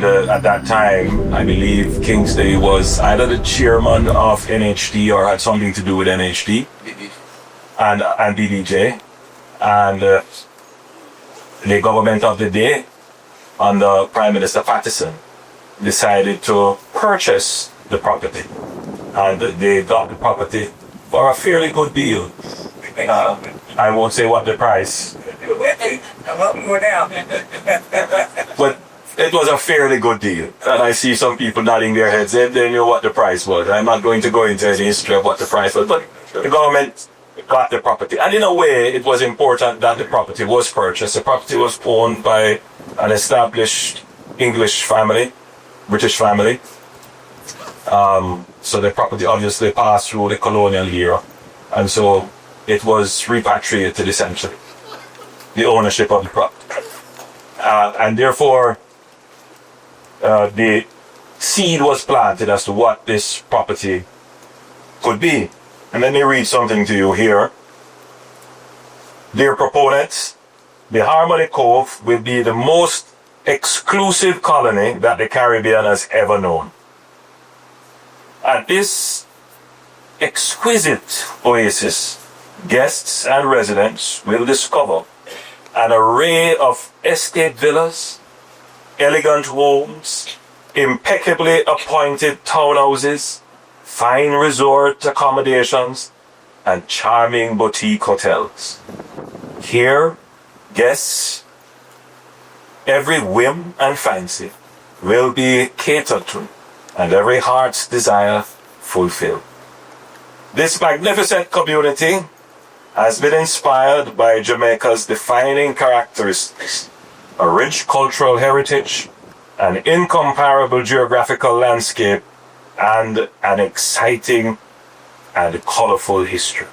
And at that time, I believe Kingsley was either the chairman of NHD or had something to do with NHD and BDJ. And the government of the day, under Prime Minister Patterson, decided to purchase the property. And they got the property for a fairly good deal. I won't say what the price. But it was a fairly good deal. And I see some people nodding their heads. They knew what the price was. I'm not going to go into any history of what the price was, but the government got the property. And in a way, it was important that the property was purchased. The property was owned by an established English family, British family. So the property obviously passed through the colonial era. And so it was repatriated essentially, the ownership of the property. And therefore, the seed was planted as to what this property could be. And let me read something to you here. Dear proponents, the Harmony Cove will be the most exclusive colony that the Caribbean has ever known. At this exquisite oasis, guests and residents will discover an array of estate villas, elegant homes, impeccably appointed townhouses, fine resort accommodations, and charming boutique hotels. Here, guests, every whim and fancy will be catered to, and every heart's desire fulfilled. This magnificent community has been inspired by Jamaica's defining characteristics, a rich cultural heritage, an incomparable geographical landscape, and an exciting and colorful history.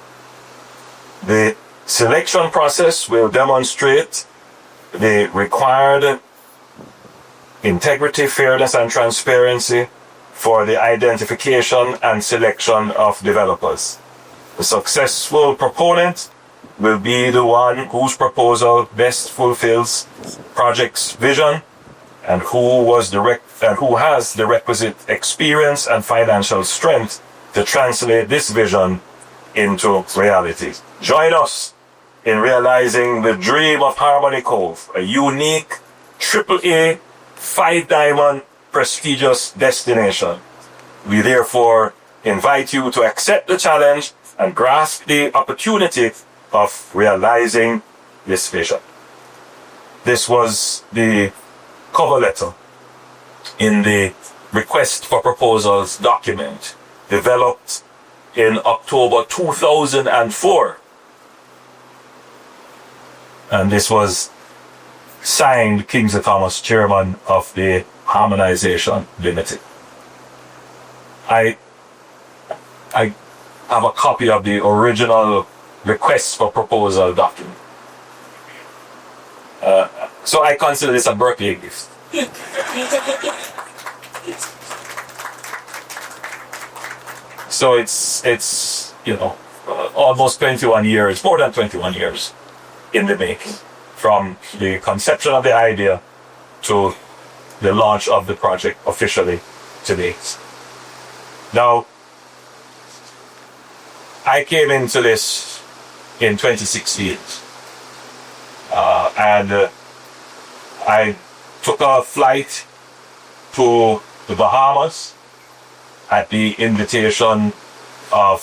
The selection process will demonstrate the required integrity, fairness, and transparency for the identification and selection of developers. The successful proponent will be the one whose proposal best fulfills project's vision and who has the requisite experience and financial strength to translate this vision into reality. Join us in realizing the dream of Harmony Cove, a unique AAA 5-diamond prestigious destination. We therefore invite you to accept the challenge and grasp the opportunity of realizing this vision. This was the cover letter in the request for proposals document developed in October 2004. And this was signed Kingsley Thomas, chairman of the Harmonization Limited. I have a copy of the original request for proposal document. So I consider this a birthday gift. So it's almost 21 years, more than 21 years in the making, from the conception of the idea to the launch of the project officially today. Now, I came into this in 2016, and I took a flight to the Bahamas at the invitation of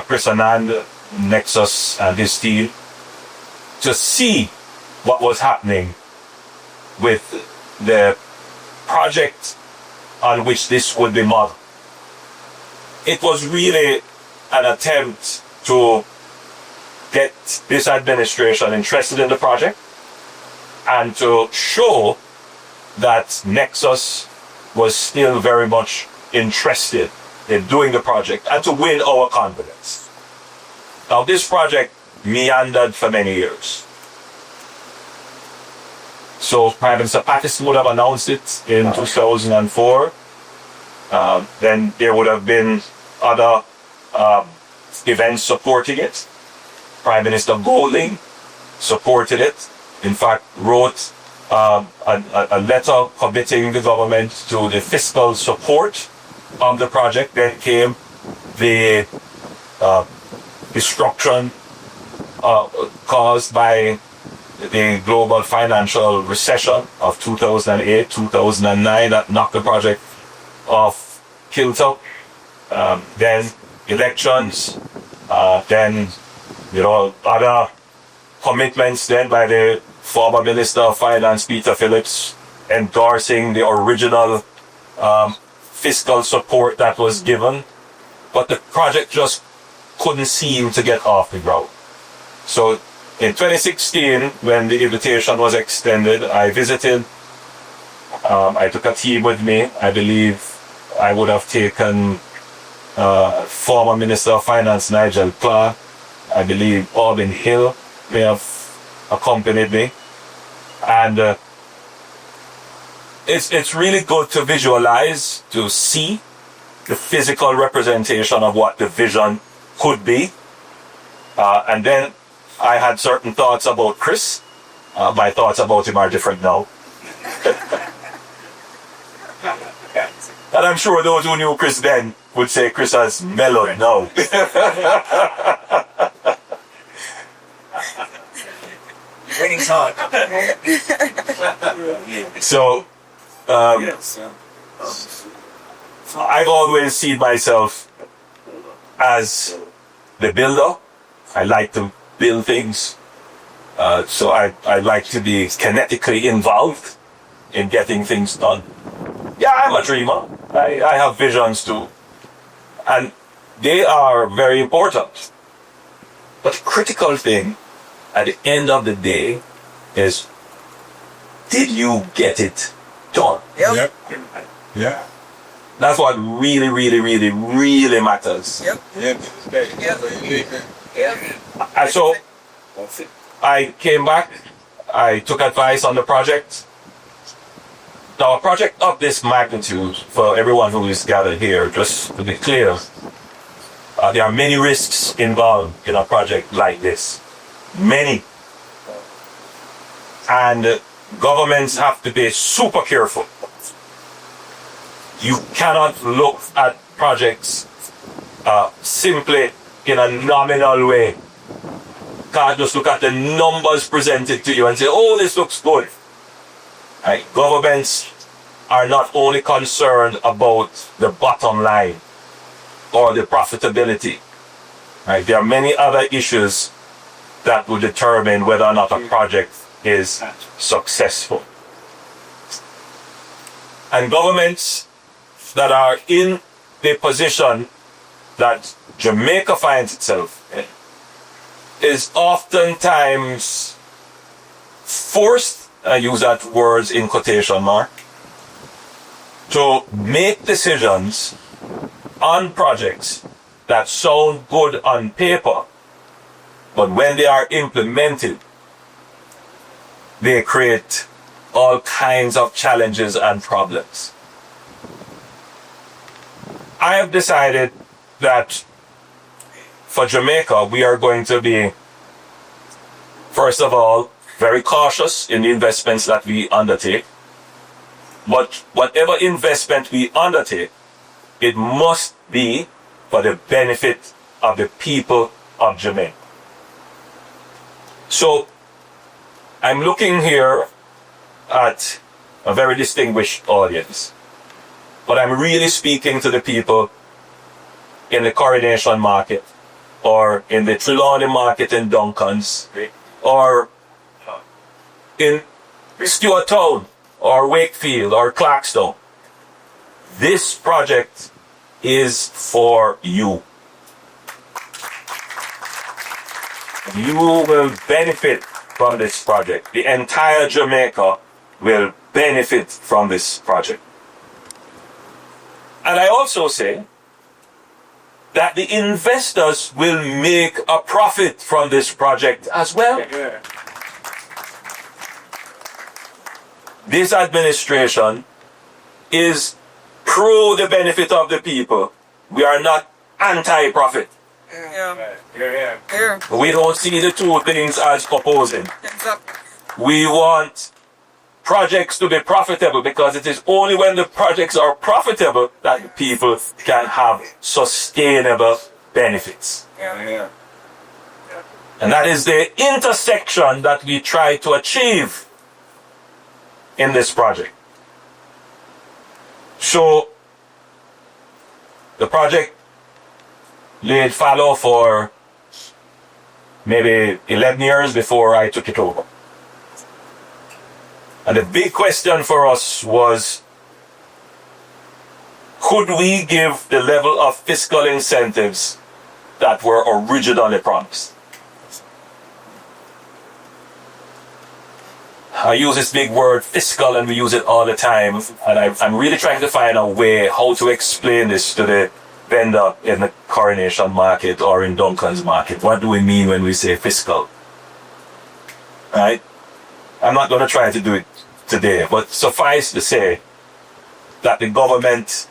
Chris Anand, Nexus, and his team to see what was happening with the project on which this would be modeled. It was really an attempt to get this administration interested in the project and to show that Nexus was still very much interested in doing the project and to win our confidence. Now, this project meandered for many years. So Prime Minister Patterson would have announced it in 2004. Then there would have been other events supporting it. Prime Minister Golding supported it. In fact, wrote a letter committing the government to the fiscal support of the project. Then came the destruction caused by the global financial recession of 2008, 2009 that knocked the project off kilter. Then elections, then other commitments then by the former Minister of Finance, Peter Phillips, endorsing the original fiscal support that was given. But the project just couldn't seem to get off the ground. So in 2016, when the invitation was extended, I visited. I took a team with me. I believe I would have taken former Minister of Finance Nigel Clark. I believe Alvin Hill may have accompanied me. And it's really good to visualize, to see the physical representation of what the vision could be. And then I had certain thoughts about Chris. My thoughts about him are different now. And I'm sure those who knew Chris then would say Chris has mellowed now. Winning's hard. So, I've always seen myself as the builder. I like to build things. So I like to be kinetically involved in getting things done. Yeah, I'm a dreamer. I have visions too. And they are very important. But the critical thing at the end of the day is, did you get it done? Yep. Yeah. That's what really, really, really, really matters. Yep. And so I came back, I took advice on the project. Now, a project of this magnitude, for everyone who is gathered here, just to be clear, there are many risks involved in a project like this. Many. And governments have to be super careful. You cannot look at projects simply in a nominal way. Can't just look at the numbers presented to you and say, oh, this looks good. Right? Governments are not only concerned about the bottom line or the profitability. Right? There are many other issues that will determine whether or not a project is successful. And governments that are in the position that Jamaica finds itself in is oftentimes forced, I use that words in quotation mark, to make decisions on projects that sound good on paper, but when they are implemented, they create all kinds of challenges and problems. I have decided that for Jamaica, we are going to be, first of all, very cautious in the investments that we undertake. But whatever investment we undertake, it must be for the benefit of the people of Jamaica. So, I'm looking here at a very distinguished audience. But I'm really speaking to the people in the Coronation Market, or in the Trelawney Market in Duncans, or in Stewart Town, or Wakefield, or Clarkstown. This project is for you. You will benefit from this project. The entire Jamaica will benefit from this project. And I also say that the investors will make a profit from this project as well. Yeah. This administration is pro the benefit of the people. We are not anti-profit. Yeah. We don't see the two things as opposing. We want projects to be profitable, because it is only when the projects are profitable that people can have sustainable benefits. Yeah. And that is the intersection that we try to achieve in this project. So, the project laid fallow for maybe 11 years before I took it over. And the big question for us was, could we give the level of fiscal incentives that were originally promised? I use this big word fiscal, and we use it all the time, and I'm really trying to find a way how to explain this to the vendor in the Coronation Market or in Duncan's Market. What do we mean when we say fiscal? Right? I'm not going to try to do it today, but suffice to say that the government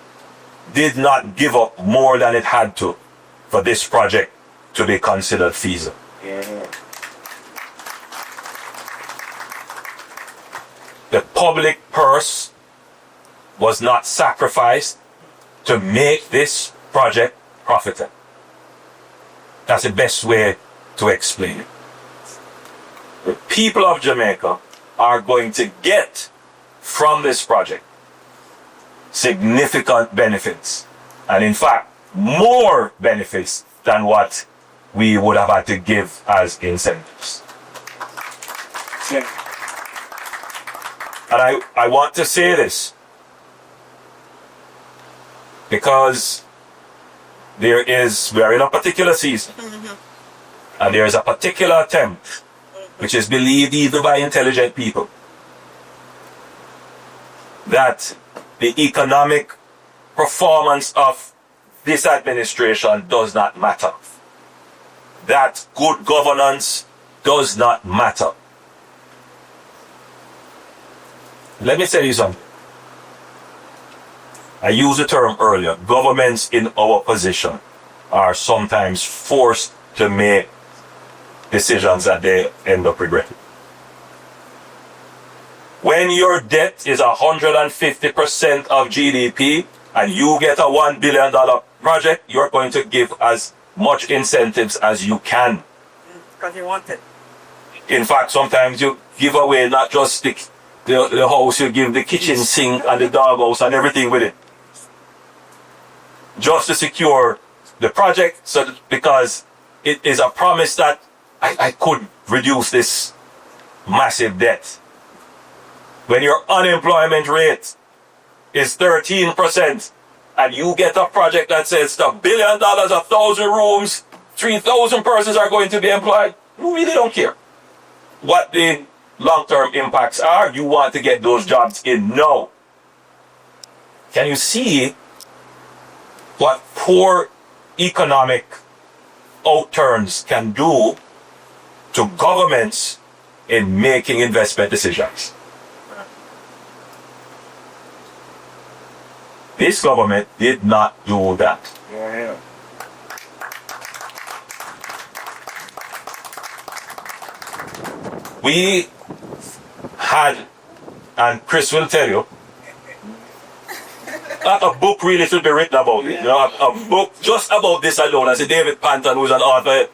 did not give up more than it had to for this project to be considered feasible. Yeah. The public purse was not sacrificed to make this project profitable. That's the best way to explain it. The people of Jamaica are going to get from this project significant benefits, and in fact more benefits than what we would have had to give as incentives. Yeah. And I want to say this because we're in a particular season, and there is a particular attempt which is believed even by intelligent people that the economic performance of this administration does not matter, that good governance does not matter. Let me tell you something. I used the term earlier. Governments in our position are sometimes forced to make decisions that they end up regretting. When your debt is 150% of GDP and you get a $1 billion project, you're going to give as much incentives as you can. Because you want it. In fact, sometimes you give away not just the house, you give the kitchen sink and the doghouse and everything with it, just to secure the project, because it is a promise that I could reduce this massive debt. When your unemployment rate is 13% and you get a project that says $1 billion, 1,000 rooms, 3,000 persons are going to be employed, you really don't care what the long-term impacts are. You want to get those jobs in now. Can you see what poor economic outturns can do to governments in making investment decisions? This government did not do that. Yeah. We had, and Chris will tell you, that a book really should be written about it. You know, a book just about this alone. As David Panton, who's an author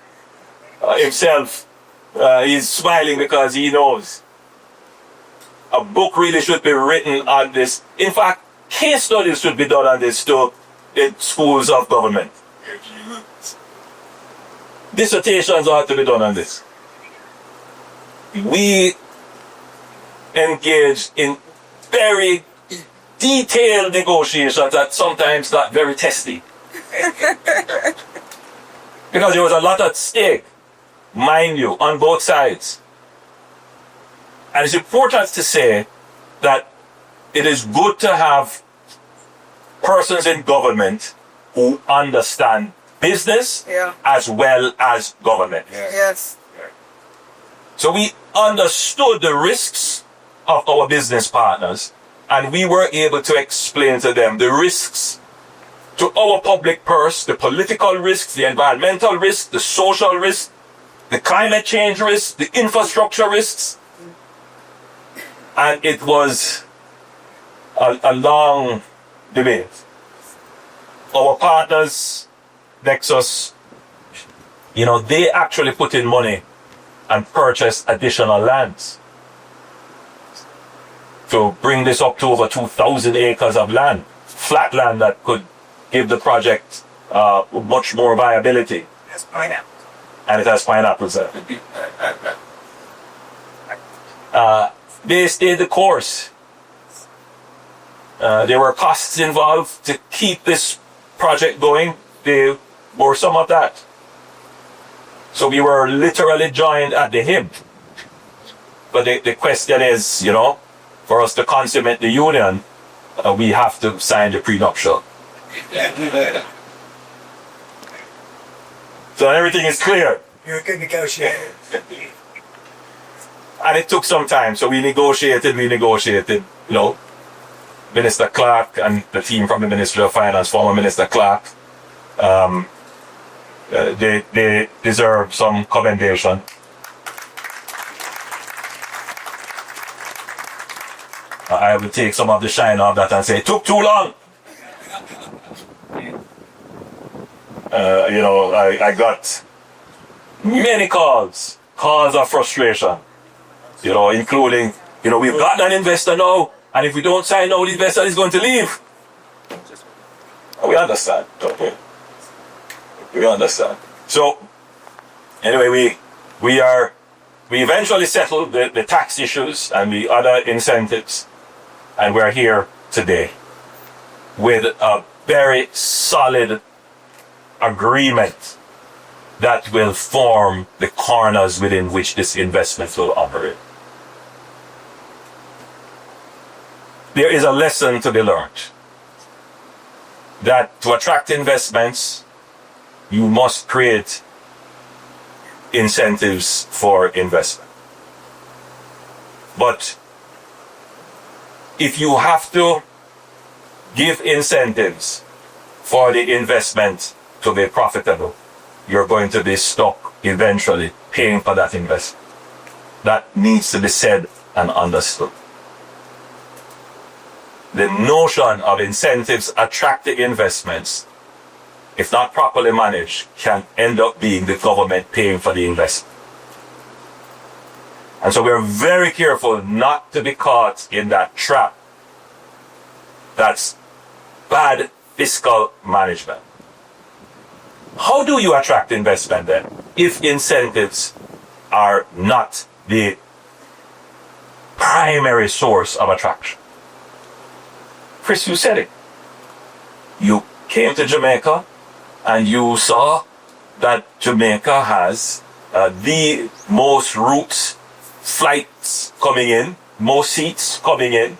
himself, he's smiling because he knows. A book really should be written on this. In fact, case studies should be done on this too in schools of government. Dissertations ought to be done on this. We engaged in very detailed negotiations that sometimes got very testy. Because there was a lot at stake, mind you, on both sides. And it's important to say that it is good to have persons in government who understand business as well as government. Yes. So we understood the risks of our business partners, and we were able to explain to them the risks to our public purse, the political risks, the environmental risks, the social risks, the climate change risks, the infrastructure risks. And it was a long debate. Our partners, Nexus, they actually put in money and purchased additional lands to bring this up to over 2,000 acres of land, flat land that could give the project much more viability. That's pineapple. And it has pineapples there. They stayed the course. There were costs involved to keep this project going. They bore some of that. So we were literally joined at the hip. But the question is, for us to consummate the union, we have to sign the prenuptial. So everything is clear. You're a good negotiator. And it took some time. So we negotiated. Minister Clark and the team from the Ministry of Finance, former Minister Clark, they deserve some commendation. I will take some of the shine off that and say, it took too long. I got many calls of frustration, including, we've gotten an investor now, and if we don't sign now, the investor is going to leave. We understand, don't we? We understand. So, anyway, we eventually settled the tax issues and the other incentives, and we're here today with a very solid agreement that will form the corners within which this investment will operate. There is a lesson to be learned that to attract investments, you must create incentives for investment. But if you have to give incentives for the investment to be profitable, you're going to be stuck eventually paying for that investment. That needs to be said and understood. The notion of incentives attracting investments, if not properly managed, can end up being the government paying for the investment. And so we're very careful not to be caught in that trap. That's bad fiscal management. How do you attract investment then, if incentives are not the primary source of attraction? Chris, you said it. You came to Jamaica and you saw that Jamaica has the most routes, flights coming in, most seats coming in.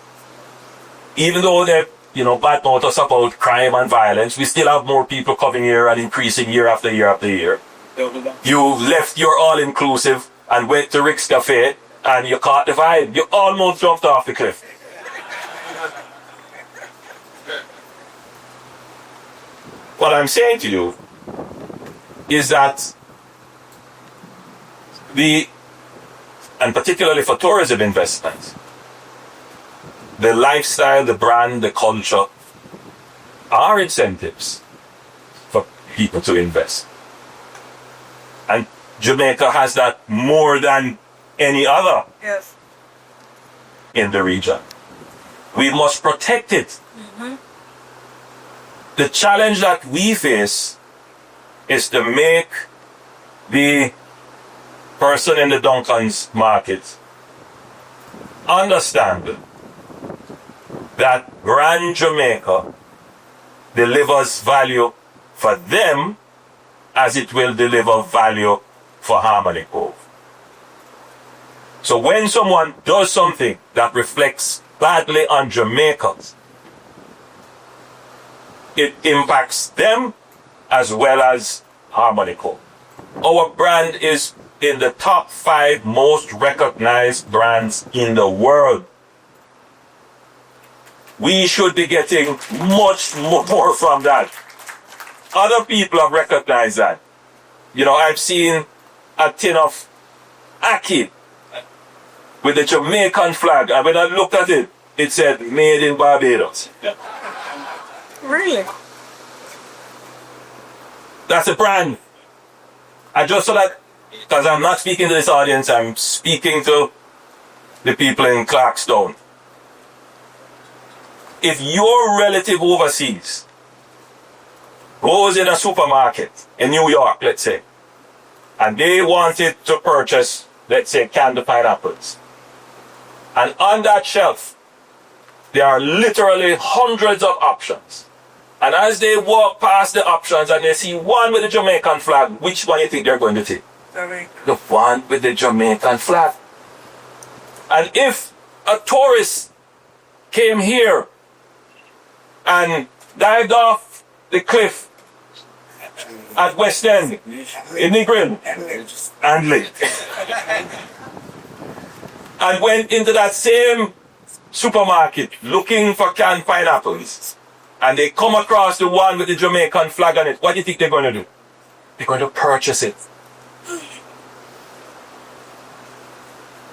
Even though they're, badmouth us about crime and violence, we still have more people coming here and increasing year after year after year. You left your all-inclusive and went to Rick's Cafe and you caught the vibe. You almost jumped off the cliff. What I'm saying to you is that and particularly for tourism investments, the lifestyle, the brand, the culture are incentives for people to invest. And Jamaica has that more than any other in the region. We must protect it. The challenge that we face is to make the person in the Duncan's market understand that Grand Jamaica delivers value for them as it will deliver value for Harmony Cove. So when someone does something that reflects badly on Jamaicans, it impacts them as well as Harmony Cove. Our brand is in the top 5 most recognized brands in the world. We should be getting much more from that. Other people have recognized that. I've seen a tin of Aki with the Jamaican flag, and when I looked at it, it said made in Barbados. Really? That's a brand. I just so that, because I'm not speaking to this audience, I'm speaking to the people in Clarkstown. If your relative overseas goes in a supermarket in New York, let's say, and they wanted to purchase, let's say, canned pineapples, and on that shelf, there are literally hundreds of options. And as they walk past the options and they see one with the Jamaican flag, which one do you think they're going to take? The one with the Jamaican flag. And if a tourist came here and dived off the cliff at West End in Negril and lit, and went into that same supermarket looking for canned pineapples, and they come across the one with the Jamaican flag on it, what do you think they're going to do? They're going to purchase it.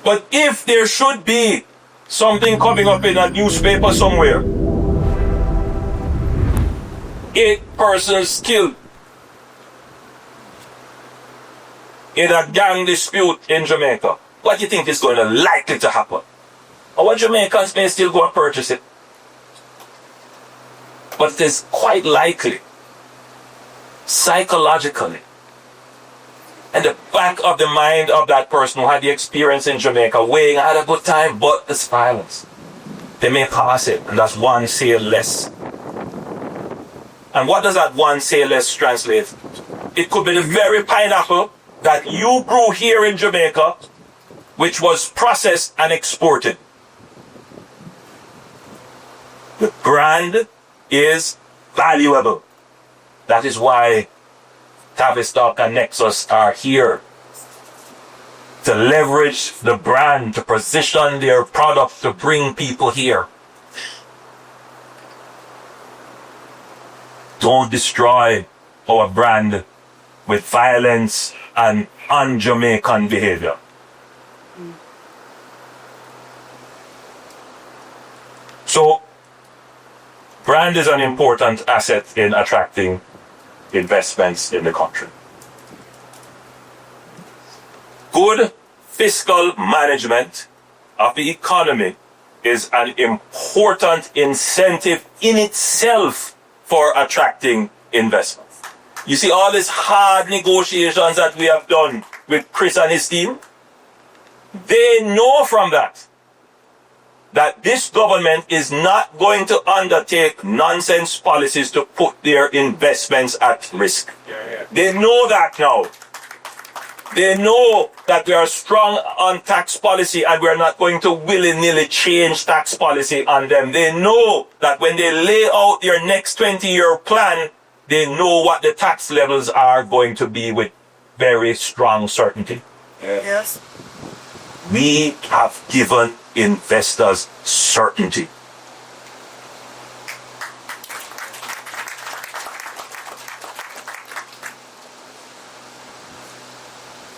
But if there should be something coming up in a newspaper somewhere, 8 persons killed in a gang dispute in Jamaica, what do you think is going to likely to happen? Our Jamaicans may still go and purchase it. But it is quite likely, psychologically, in the back of the mind of that person who had the experience in Jamaica, weighing, I had a good time, but there's violence. They may pass it, and that's one sale less. And what does that one sale less translate? It could be the very pineapple that you grew here in Jamaica, which was processed and exported. The brand is valuable. That is why Tavistock and Nexus are here, to leverage the brand, to position their product, to bring people here. Don't destroy our brand with violence and un-Jamaican behavior. So, brand is an important asset in attracting investments in the country. Good fiscal management of the economy is an important incentive in itself for attracting investments. You see all these hard negotiations that we have done with Chris and his team, they know from that this government is not going to undertake nonsense policies to put their investments at risk. They know that now. They know that we are strong on tax policy and we're not going to willy-nilly change tax policy on them. They know that when they lay out their next 20-year plan, they know what the tax levels are going to be with very strong certainty. Yes. We have given investors certainty.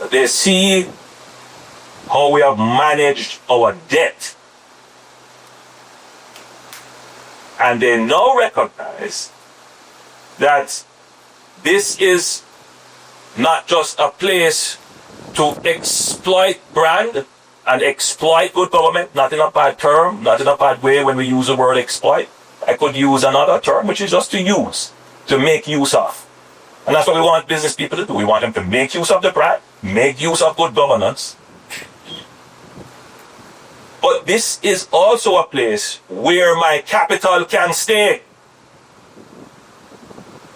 They see how we have managed our debt. And they now recognize that this is not just a place to exploit brand and exploit good government, not in a bad term, not in a bad way when we use the word exploit. I could use another term, which is just to use, to make use of. And that's what we want business people to do. We want them to make use of the brand, make use of good governance. But this is also a place where my capital can stay.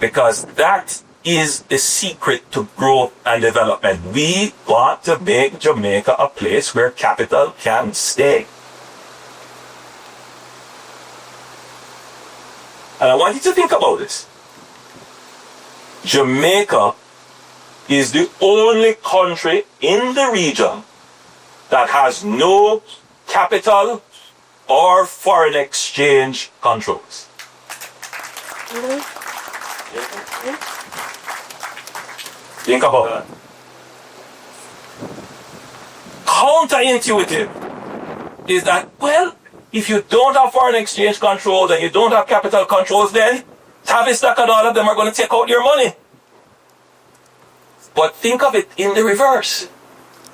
Because that is the secret to growth and development. We want to make Jamaica a place where capital can stay. And I want you to think about this. Jamaica is the only country in the region that has no capital or foreign exchange controls. Think about that. Counterintuitive. is that, well, if you don't have foreign exchange controls and you don't have capital controls, then Tavistock and all of them are going to take out your money. But think of it in the reverse.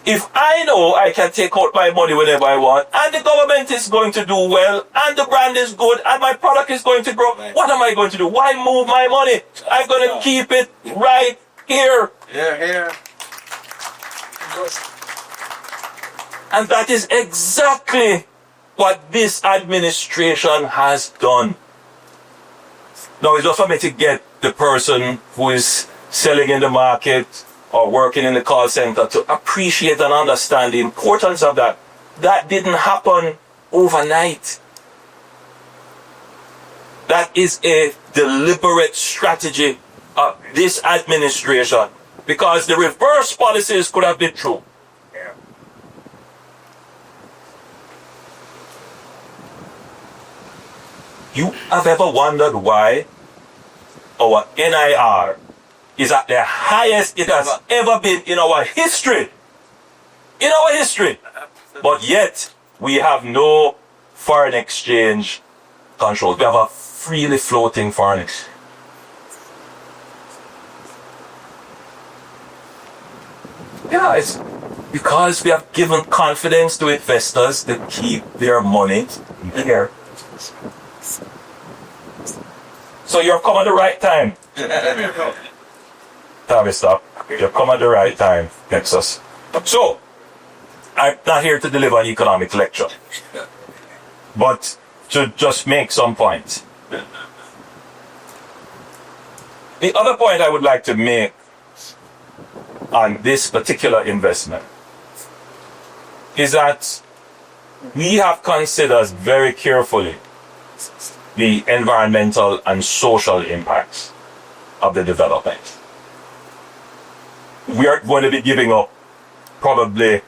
If I know I can take out my money whenever I want, and the government is going to do well, and the brand is good, and my product is going to grow, what am I going to do? Why move my money? I'm going to keep it right here. Here. And that is exactly what this administration has done. Now, it's just for me to get the person who is selling in the market or working in the call center to appreciate and understand the importance of that. That didn't happen overnight. That is a deliberate strategy of this administration, because the reverse policies could have been true. You have ever wondered why our NIR is at the highest it has ever been in our history? In our history. But yet, we have no foreign exchange control. We have a freely floating foreign exchange. Yeah, it's because we have given confidence to investors to keep their money here. So you're come at the right time. Tavistock, you've come at the right time, Nexus. So, I'm not here to deliver an economic lecture, but to just make some points. The other point I would like to make on this particular investment is that we have considered very carefully the environmental and social impacts of the development. We are going to be giving up probably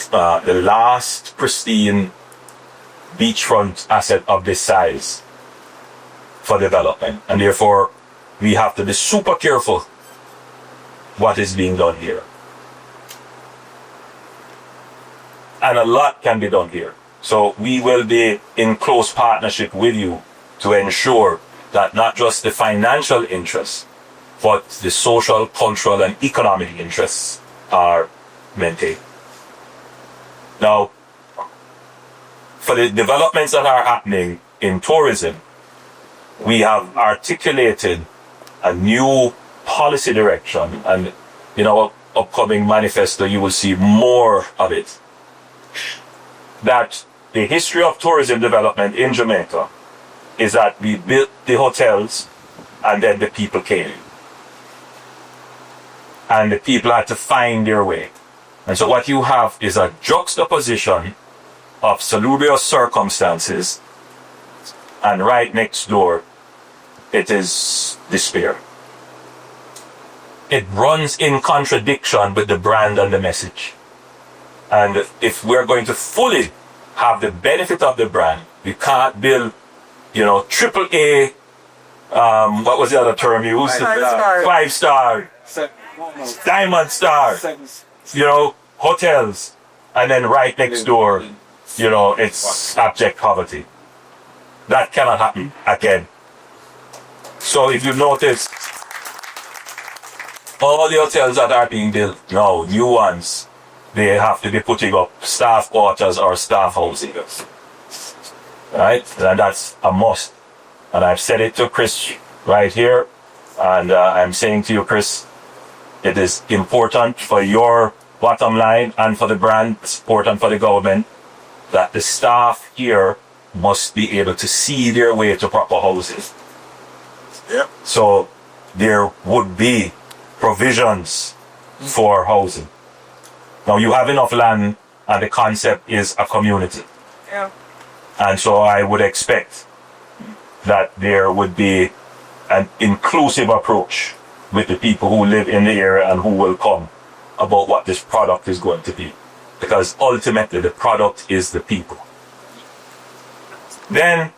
the last pristine beachfront asset of this size for development, and therefore we have to be super careful what is being done here. And a lot can be done here. So we will be in close partnership with you to ensure that not just the financial interests, but the social, cultural, and economic interests are maintained. Now, for the developments that are happening in tourism, we have articulated a new policy direction, and in our upcoming manifesto you will see more of it. That the history of tourism development in Jamaica is that we built the hotels and then the people came. And the people had to find their way. And so what you have is a juxtaposition of salubrious circumstances, and right next door it is despair. It runs in contradiction with the brand and the message. And if we're going to fully have the benefit of the brand, we can't build, triple A, what was the other term you used? 5-star, diamond star, hotels, and then right next door, it's abject poverty. That cannot happen again. So if you notice, all the hotels that are being built now, new ones, they have to be putting up staff quarters or staff housing. Right? And that's a must. And I've said it to Chris right here. And I'm saying to you, Chris, it is important for your bottom line and for the brand, it's important for the government, that the staff here must be able to see their way to proper houses. Yep. So there would be provisions for housing. Now you have enough land, and the concept is a community. Yeah. And so I would expect that there would be an inclusive approach with the people who live in the area and who will come about what this product is going to be. Because ultimately the product is the people. Then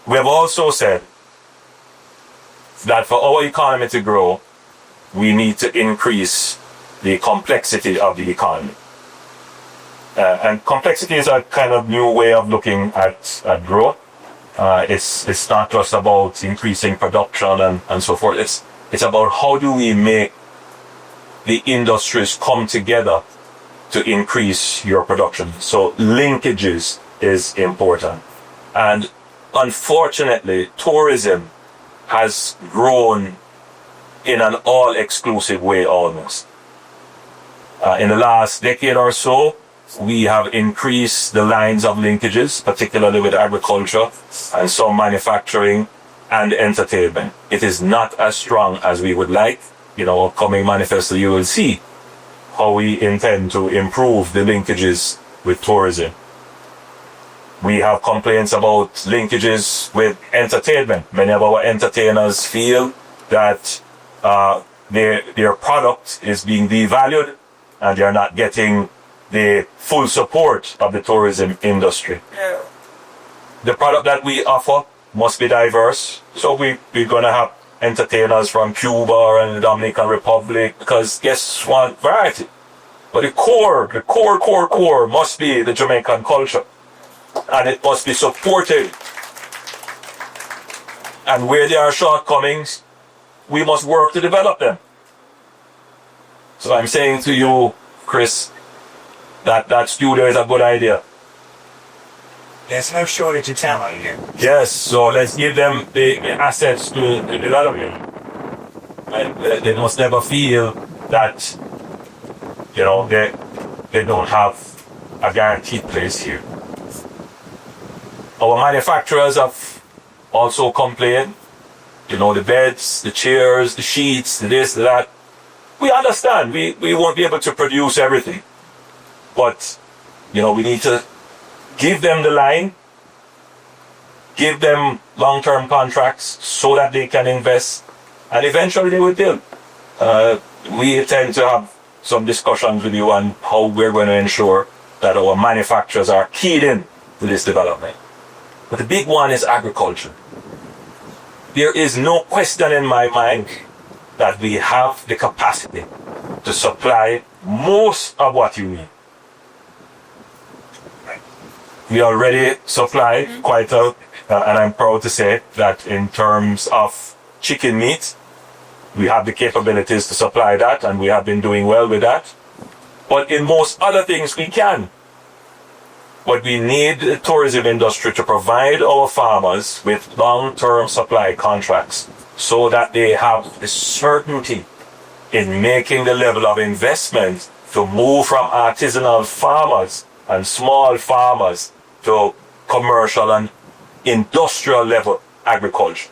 we have also said that for our economy to grow, we need to increase the complexity of the economy. And complexity is a kind of new way of looking at growth. It's not just about increasing production and so forth. It's about how do we make the industries come together to increase your production. So linkages is important. And unfortunately, tourism has grown in an all-exclusive way almost. In the last decade or so, we have increased the lines of linkages, particularly with agriculture and some manufacturing and entertainment. It is not as strong as we would like. In our upcoming manifesto, you will see how we intend to improve the linkages with tourism. We have complaints about linkages with entertainment. Many of our entertainers feel that their product is being devalued and they are not getting the full support of the tourism industry. Yeah. The product that we offer must be diverse. So we're going to have entertainers from Cuba and the Dominican Republic because guests want variety. But the core must be the Jamaican culture. And it must be supported. And where there are shortcomings, we must work to develop them. So I'm saying to you, Chris, that studio is a good idea. There's no shortage of talent here. Yes, so let's give them the assets to develop it. And they must never feel that, they don't have a guaranteed place here. Our manufacturers have also complained, the beds, the chairs, the sheets, the this, the that. We understand we won't be able to produce everything. But, we need to give them the line, give them long-term contracts so that they can invest, and eventually they will build. We intend to have some discussions with you on how we're going to ensure that our manufacturers are keyed in to this development. But the big one is agriculture. There is no question in my mind that we have the capacity to supply most of what you need. We already supply quite a, and I'm proud to say that in terms of chicken meat, we have the capabilities to supply that, and we have been doing well with that. But in most other things, we can. But we need the tourism industry to provide our farmers with long-term supply contracts so that they have the certainty in making the level of investment to move from artisanal farmers and small farmers to commercial and industrial level agriculture.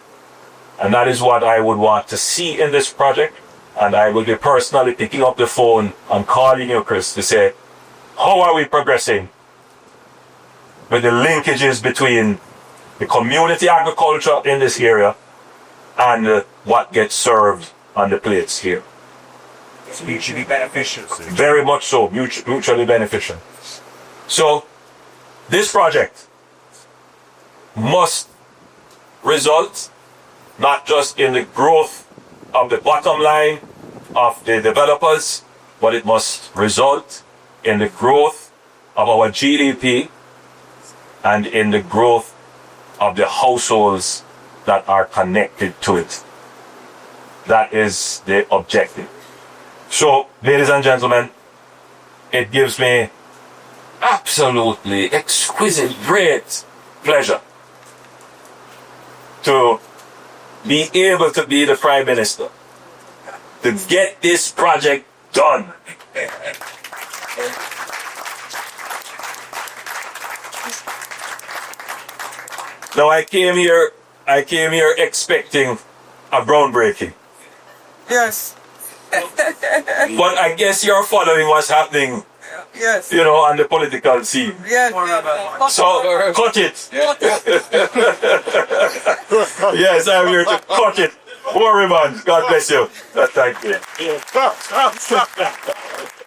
And that is what I would want to see in this project. And I will be personally picking up the phone and calling you, Chris, to say, how are we progressing with the linkages between the community agriculture in this area and what gets served on the plates here? It's mutually beneficial. Very much so, mutually beneficial. So, this project must result not just in the growth of the bottom line of the developers, but it must result in the growth of our GDP and in the growth of the households that are connected to it. That is the objective. So, ladies and gentlemen, it gives me absolutely exquisite, great pleasure to be able to be the Prime Minister, to get this project done. Now I came here expecting a groundbreaking. Yes. But I guess you're following what's happening, Yes. on the political scene. Yes. So, cut it. Yes, I'm here to cut it. Poor man. God bless you. Thank you.